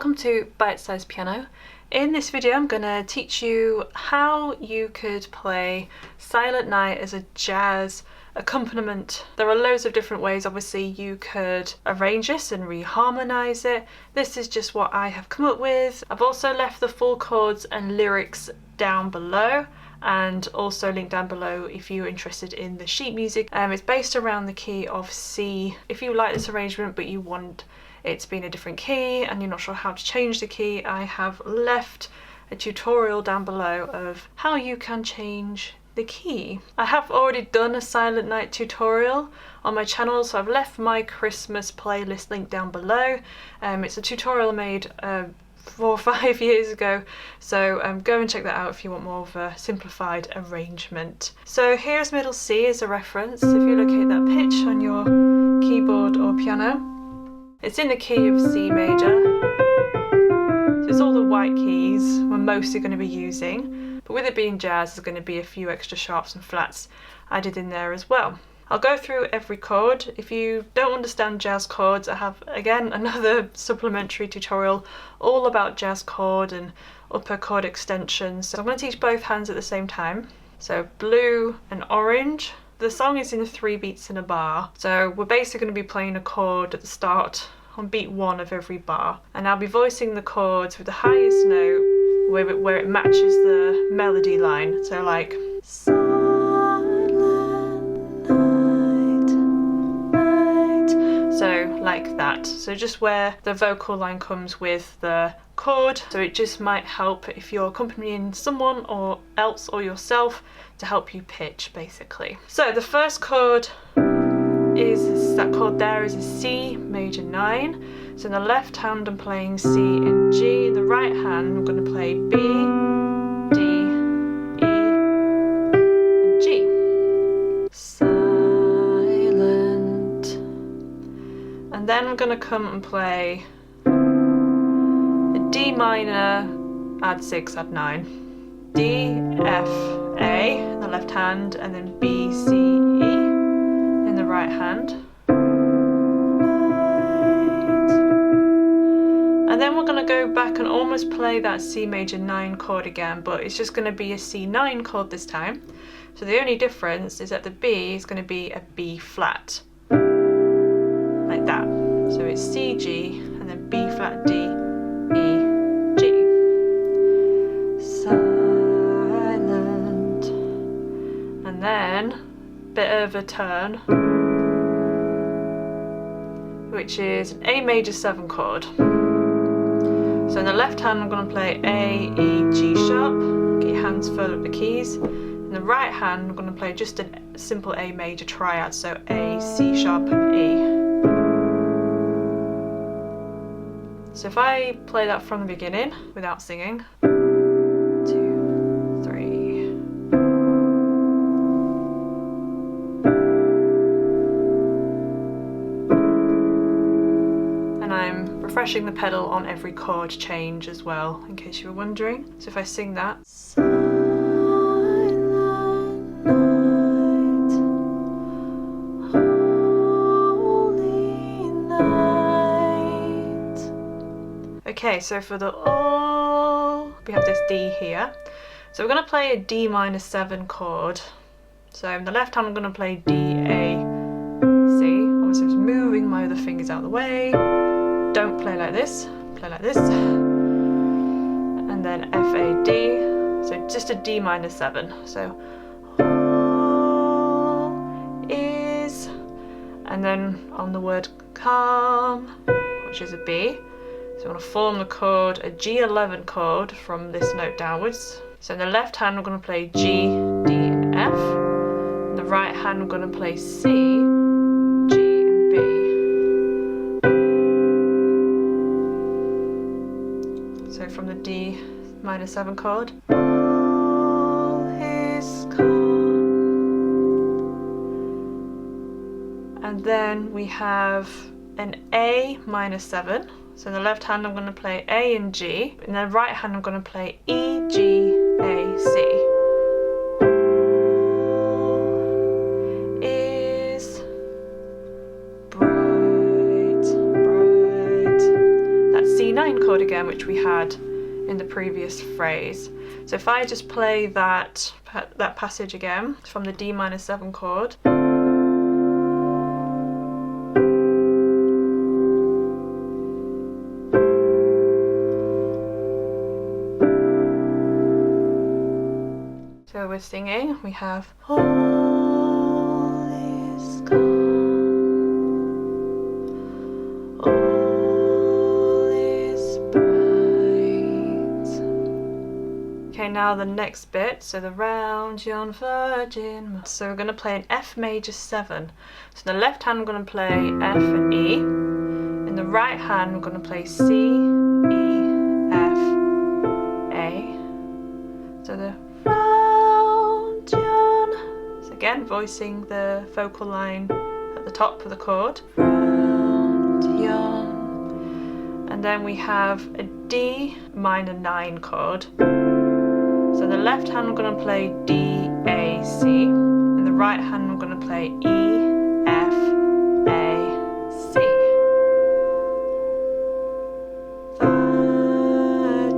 welcome to Bitesize Piano. In this video I'm going to teach you how you could play Silent Night as a jazz accompaniment. There are loads of different ways. Obviously you could arrange this and reharmonize it. This is just what I have come up with. I've also left the full chords and lyrics down below, and also link down below if you're interested in the sheet music. It's based around the key of C. If you like this arrangement but you want it to be in a different key and you're not sure how to change the key, I have left a tutorial down below of how you can change the key. I have already done a Silent Night tutorial on my channel, so I've left my Christmas playlist link down below. It's a tutorial made 4 or 5 years ago, so go and check that out if you want more of a simplified arrangement. So here's middle C as a reference. If you locate that pitch on your keyboard or piano, it's in the key of C major. So it's all the white keys we're mostly going to be using, but with it being jazz there's going to be a few extra sharps and flats added in there as well. I'll go through every chord. If you don't understand jazz chords, I have again another supplementary tutorial all about jazz chord and upper chord extensions. So I'm going to teach both hands at the same time. So blue and orange. The song is in 3 beats in a bar, so we're basically going to be playing a chord at the start on beat 1 of every bar, and I'll be voicing the chords with the highest note where it matches the melody line. So like like that. So just where the vocal line comes with the chord. So it just might help if you're accompanying someone or else or yourself to help you pitch basically. So the first chord is, that chord there is a C major 9. So in the left hand I'm playing C and G. In the right hand I'm going to play B, D, E and G. And then I'm going to come and play a D minor, add 6, add 9, D, F, A in the left hand, and then B, C, E in the right hand. And then we're going to go back and almost play that C major 9 chord again, but it's just going to be a C9 chord this time. So the only difference is that the B is going to be a B flat. Like that. So it's C, G, and then B flat, D, E, G. Silent. And then bit of a turn, which is an A major 7 chord. So in the left hand I'm going to play A, E, G sharp. Get your hands full of the keys. In the right hand I'm going to play just a simple A major triad, so A, C sharp and E. So if I play that from the beginning without singing, 2, 3. And I'm refreshing the pedal on every chord change as well, in case you were wondering. So if I sing that, okay, so for the all, we have this D here. So we're going to play a D minor 7 chord. So in the left hand I'm going to play D, A, C. Obviously I'm moving my other fingers out of the way. Don't play like this, play like this. And then F, A, D. So just a D minor 7. So all is, and then on the word calm, which is a B. So I'm going to form the chord, a G11 chord from this note downwards. So in the left hand I'm going to play G, D and F. In the right hand I'm going to play C, G and B. So from the D minor 7 chord. All is calm. And then we have an A minor 7. So in the left hand I'm going to play A and G. In the right hand I'm going to play E, G, A, C. Is bright, bright. That's C9 chord again. which we had in the previous phrase. So if I just play that passage again from the D minor 7 chord. So we're singing, we have all is gone, all is bright. Okay, now the next bit, so the round yon virgin. So we're going to play an F major 7. So in the left hand we're going to play F and E. In the right hand we're going to play C, E, F, A. So the again, voicing the vocal line at the top of the chord. And then we have a D minor 9 chord. So the left hand we're going to play D, A, C. And the right hand we're going to play E, F, A, C.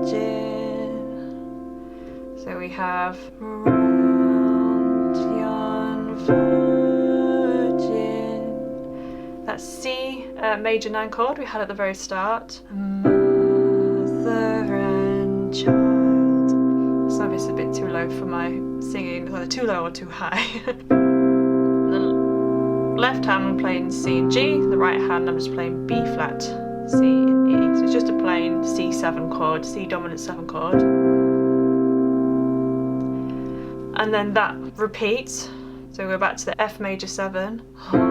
Virgin. So we have virgin. That's C major 9 chord we had at the very start. Mother and child. So it's a bit too low for my singing, either too low or too high. The left hand I'm playing C and G, the right hand I'm just playing B flat, C and E. So it's just a plain C7 chord, C dominant 7 chord. And then that repeats. So we go back to the F major 7. Holy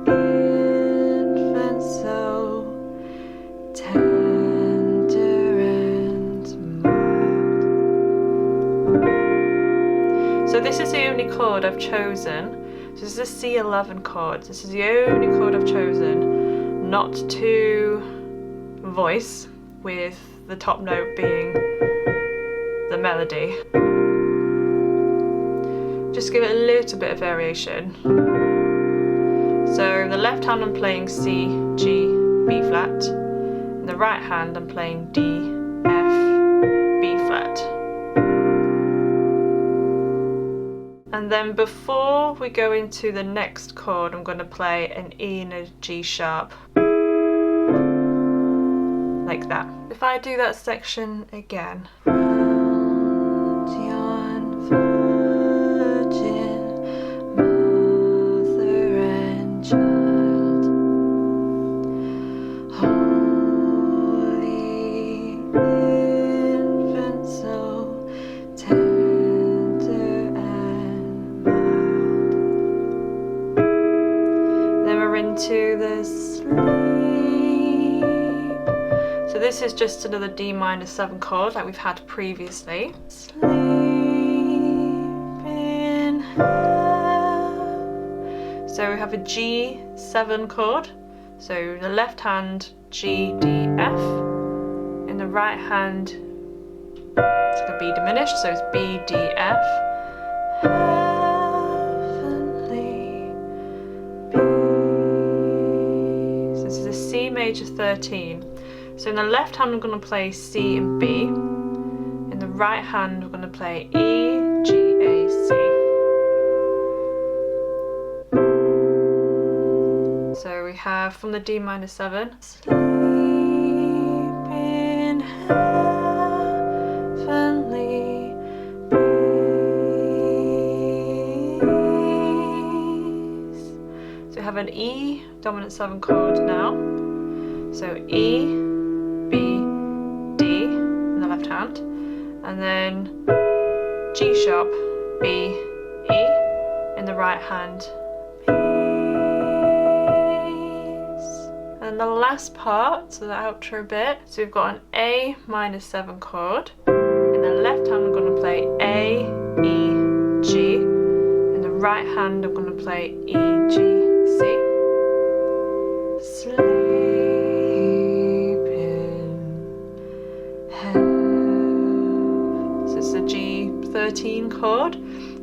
infant, so tender and mild. So this is the only chord I've chosen. So this is a C11 chord. This is the only chord I've chosen not to voice, with the top note being the melody. Just give it a little bit of variation. So in the left hand I'm playing C, G, B flat. In the right hand I'm playing D, F, B flat. And then before we go into the next chord, I'm going to play an E and a G sharp. Like that. If I do that section again. Into the sleep. So this is just another D minor 7 chord like we've had previously. Sleep in heaven. So we have a G7 chord. So the left hand G, D, F. In the right hand it's going to be diminished, so it's B, D, F. C major 13. So in the left hand I'm going to play C and B. In the right hand we're going to play E, G, A, C. So we have from the D minor 7. Sleep in heavenly peace. So we have an E dominant 7 chord now. So E, B, D in the left hand, and then G sharp, B, E in the right hand. Peace. And the last part, so the outro bit, so we've got an A minor 7 chord. In the left hand I'm going to play A, E, G. In the right hand I'm going to play E, G, C. Sleep. So it's a G13 chord.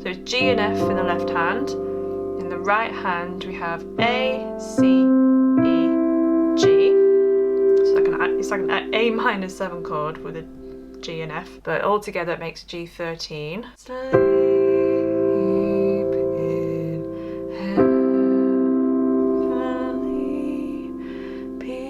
So it's G and F in the left hand. In the right hand we have A, C, E, G. So like an A minor 7 chord with a G and F, but all together it makes G13. Sleep in heavenly peace.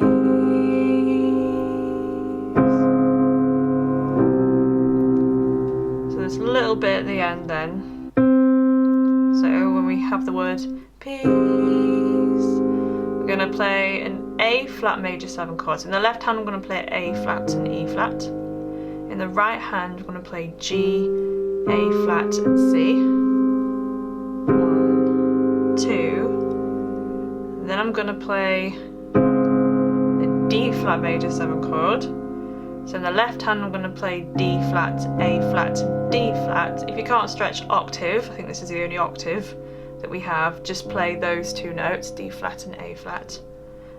So there's a little bit at the end then. So when we have the word peace, we're going to play an A flat major 7 chord. So in the left hand, I'm going to play A flat and E flat. In the right hand, we're going to play G, A flat, and C. 1, 2. And then I'm going to play the D flat major 7 chord. So in the left hand, I'm going to play D flat, A flat, D flat. If you can't stretch octave, I think this is the only octave that we have, just play those 2 notes, D flat and A flat.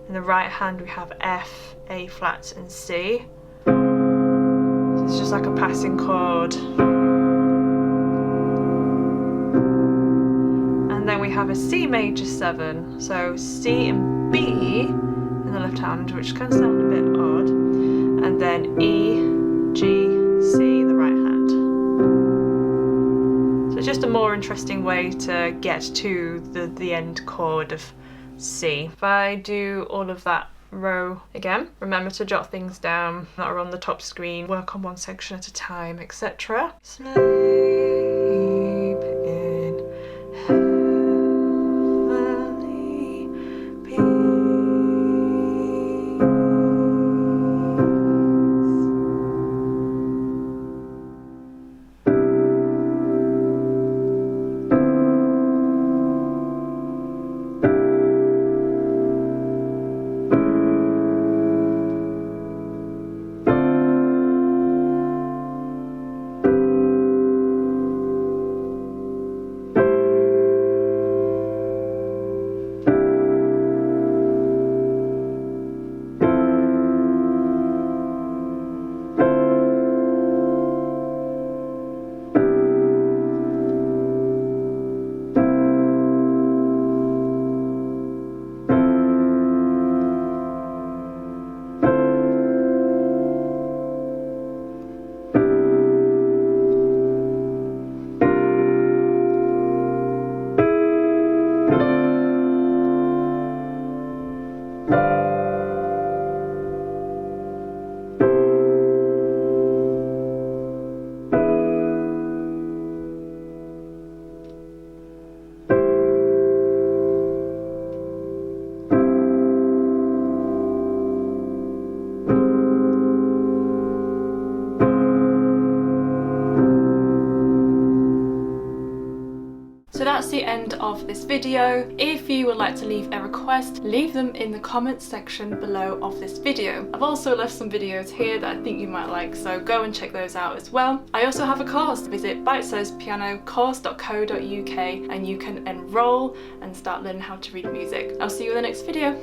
In the right hand, we have F, A flat, and C. So it's just like a passing chord. And then we have a C major 7. So C and B in the left hand, which can sound a bit odd. And then E, G, C, the right hand. So just a more interesting way to get to the end chord of C. If I do all of that row again, remember to jot things down that are on the top screen, work on one section at a time, etc. Sleep in heavenly peace. So that's the end of this video. If you would like to leave a request, leave them in the comments section below of this video. I've also left some videos here that I think you might like, so go and check those out as well. I also have a course. Visit bitesizepianocourse.co.uk and you can enroll and start learning how to read music. I'll see you in the next video.